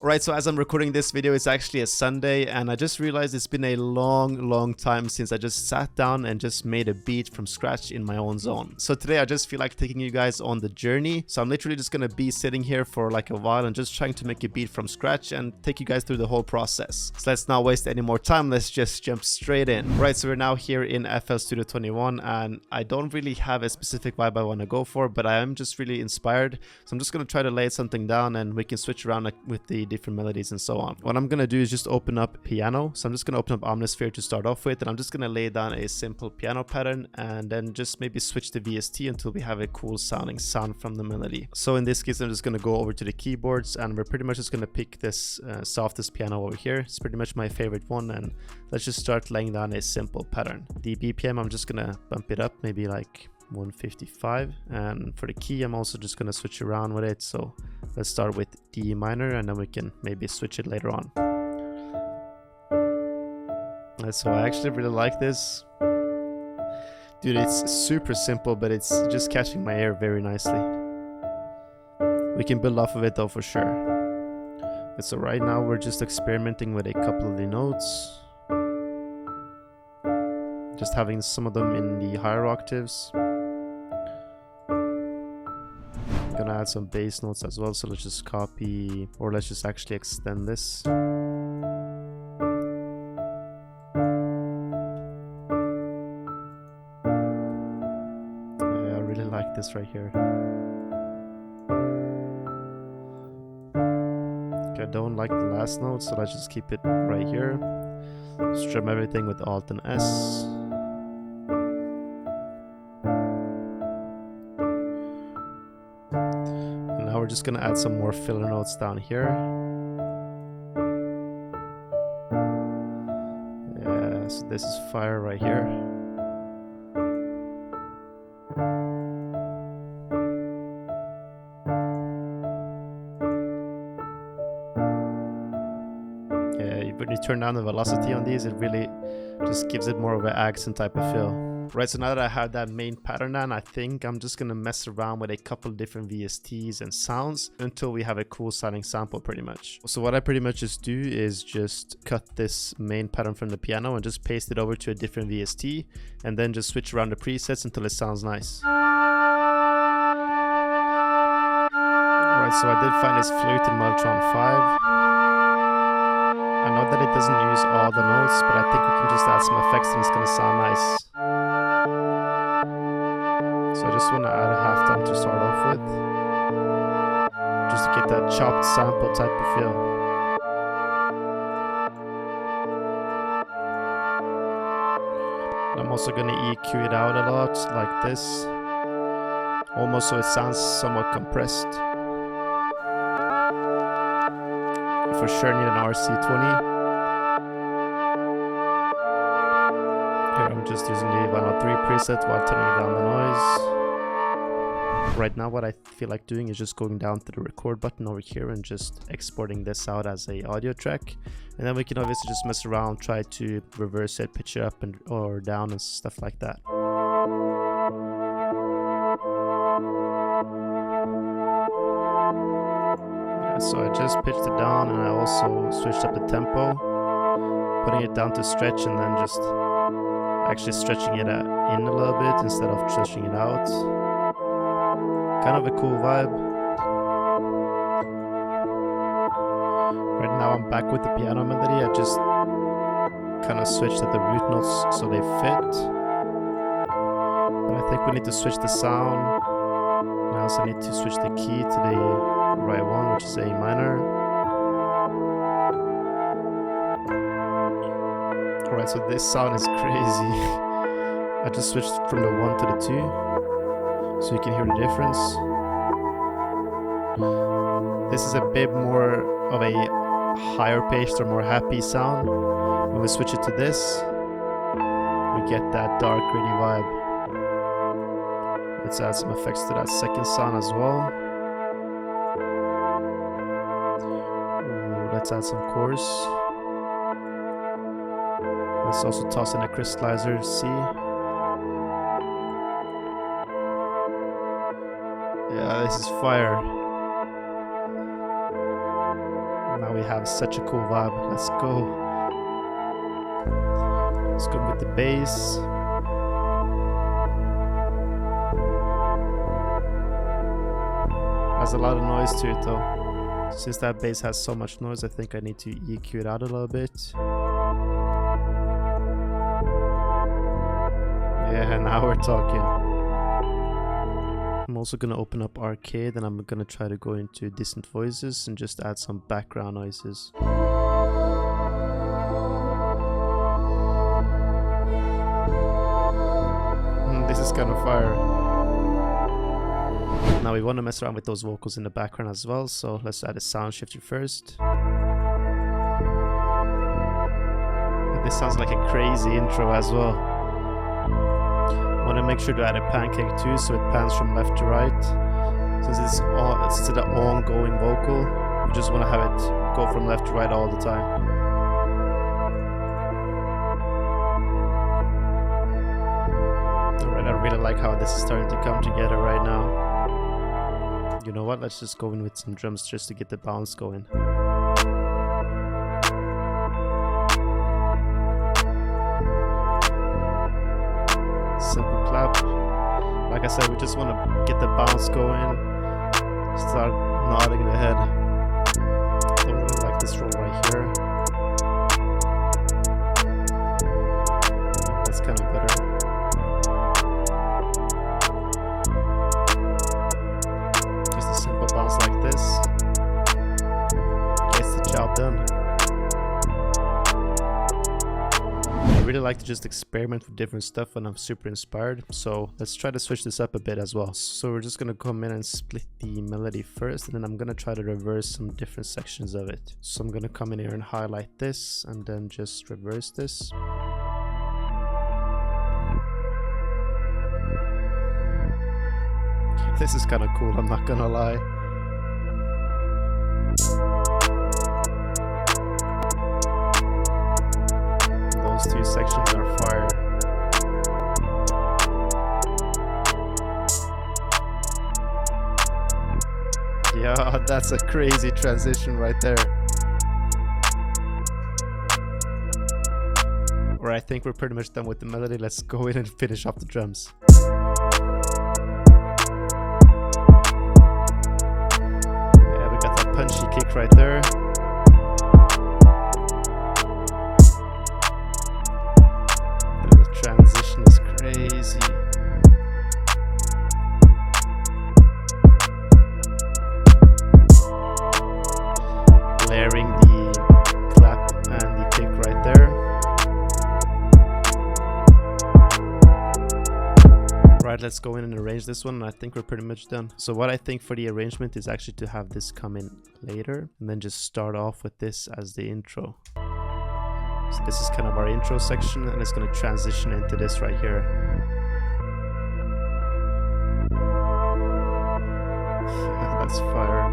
Right, so as I'm recording this video, it's actually a Sunday, and I just realized it's been a long time since I just sat down and just made a beat from scratch in my own zone. So today I just feel like taking you guys on the journey. So I'm literally just gonna be sitting here for like a while and just trying to make a beat from scratch and take you guys through the whole process. So let's not waste any more time, let's just jump straight in. Right, so we're now here in FL Studio 21, and I don't really have a specific vibe I want to go for, but I am just really inspired. So I'm just gonna try to lay something down and we can switch around with the different melodies and so on. What I'm gonna do is just open up piano. So I'm just gonna open up Omnisphere to start off with, and I'm just gonna lay down a simple piano pattern and then just maybe switch to VST until we have a cool sounding sound from the melody. So in this case, I'm just gonna go over to the keyboards and we're pretty much just gonna pick this softest piano over here. It's pretty much my favorite one, and let's just start laying down a simple pattern. The BPM, I'm just gonna bump it up maybe like 155, and for the key I'm also just gonna switch around with it. So let's start with D minor and then we can maybe switch it later on. And so I actually really like this. Dude, it's super simple, but it's just catching my ear very nicely. We can build off of it though for sure. And so right now we're just experimenting with a couple of the notes, just having some of them in the higher octaves. Gonna add some bass notes as well, so let's just copy, or let's just actually extend this. Yeah, I really like this right here. Okay, I don't like the last note, so let's just keep it right here. Strum everything with Alt and S. We're just gonna add some more filler notes down here. Yeah, so this is fire right here. Yeah, when you turn down the velocity on these, it really just gives it more of an accent type of feel. Right, so now that I have that main pattern down, I think I'm just gonna mess around with a couple different VSTs and sounds until we have a cool sounding sample pretty much. So what I pretty much just do is just cut this main pattern from the piano and just paste it over to a different VST, and then just switch around the presets until it sounds nice. Alright, so I did find this flute in Mellotron 5. I know that it doesn't use all the notes, but I think we can just add some effects and it's gonna sound nice. So I just want to add a halftone to start off with, just to get that chopped sample type of feel. I'm also going to EQ it out a lot, like this, almost so it sounds somewhat compressed. You for sure need an RC20. I'm just using the Vinyl 3 preset while turning down the noise. Right now what I feel like doing is just going down to the record button over here and just exporting this out as a audio track, and then we can obviously just mess around, try to reverse it, pitch it up and or down and stuff like that. Yeah, so I just pitched it down and I also switched up the tempo, putting it down to stretch and then just actually stretching it in a little bit instead of stretching it out. Kind of a cool vibe. Right now I'm back with the piano melody. I just kind of switched at the root notes so they fit. But I think we need to switch the sound. And I also need to switch the key to the right one, which is A minor. Alright, so this sound is crazy. I just switched from the 1 to the 2, so you can hear the difference. This is a bit more of a higher paced or more happy sound. When we switch it to this, we get that dark, gritty vibe. Let's add some effects to that second sound as well. Ooh, let's add some chorus. Let's also toss in a crystallizer C. Yeah, this is fire. Now we we have such a cool vibe. Let's go. Let's go with the bass. Has a lot of noise to it though. Since that bass has so much noise, I think I need to EQ it out a little bit. Yeah, now we're talking. I'm also gonna open up arcade and I'm gonna try to go into distant voices and just add some background noises. This is kind of fire. Now we want to mess around with those vocals in the background as well, so let's add a sound shifter first. This sounds like a crazy intro as well. Want to make sure to add a pancake too, so it pans from left to right. Since it's the ongoing vocal, you just want to have it go from left to right all the time. Alright, I really like how this is starting to come together right now. You know what, let's just go in with some drums just to get the bounce going. Simple clap. Like I said, we just want to get the bounce going. Start nodding the head. Don't really like this roll right here. That's kind of better. Just a simple bounce like this. Gets the job done. I really like to just experiment with different stuff when I'm super inspired, so let's try to switch this up a bit as well. So we're just gonna come in and split the melody first, and then I'm gonna try to reverse some different sections of it. So I'm gonna come in here and highlight this and then just reverse this. This is kind of cool, I'm not gonna lie. Those two sections are fire. Yeah, that's a crazy transition right there. Alright, I think we're pretty much done with the melody. Let's go in and finish off the drums. Yeah, we got that punchy kick right there. Transition is crazy. Layering the clap and the kick right there. Right, let's go in and arrange this one, and I think we're pretty much done. So what I think for the arrangement is actually to have this come in later and then just start off with this as the intro. So this is kind of our intro section, and it's going to transition into this right here. Yeah, that's fire.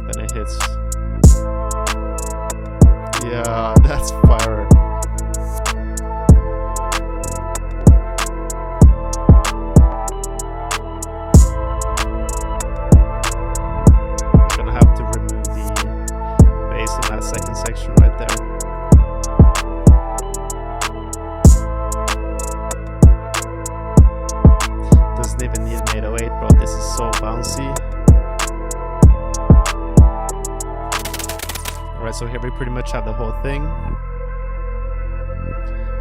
Then it hits. Yeah, that's fire. I'm gonna have to remove the bass in that second section right there. Doesn't even need an 808, bro. This is so bouncy. Alright, so here we pretty much have the whole thing.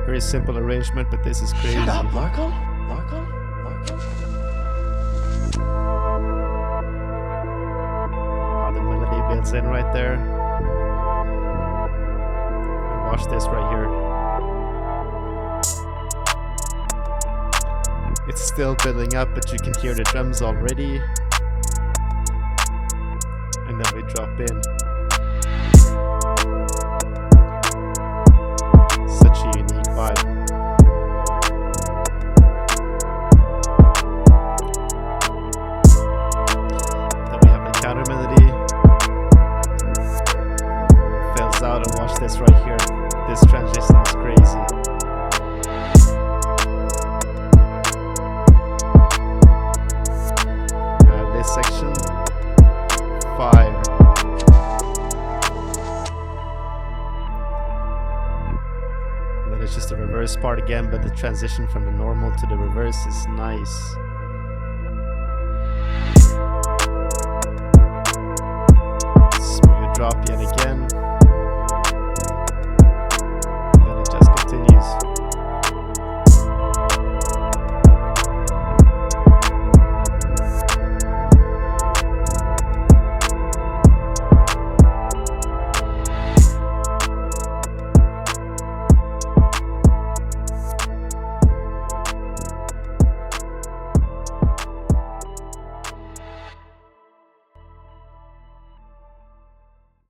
Very simple arrangement, but this is crazy. Shut up, Marco? Marco? Marco? How the melody builds in right there. And watch this right here. It's still building up, but you can hear the drums already. And then we drop in. Such a unique vibe. Then we have the counter melody. watch this right here. This transition is crazy. This section, fire. And then it's just the reverse part again, but the transition from the normal to the reverse is nice.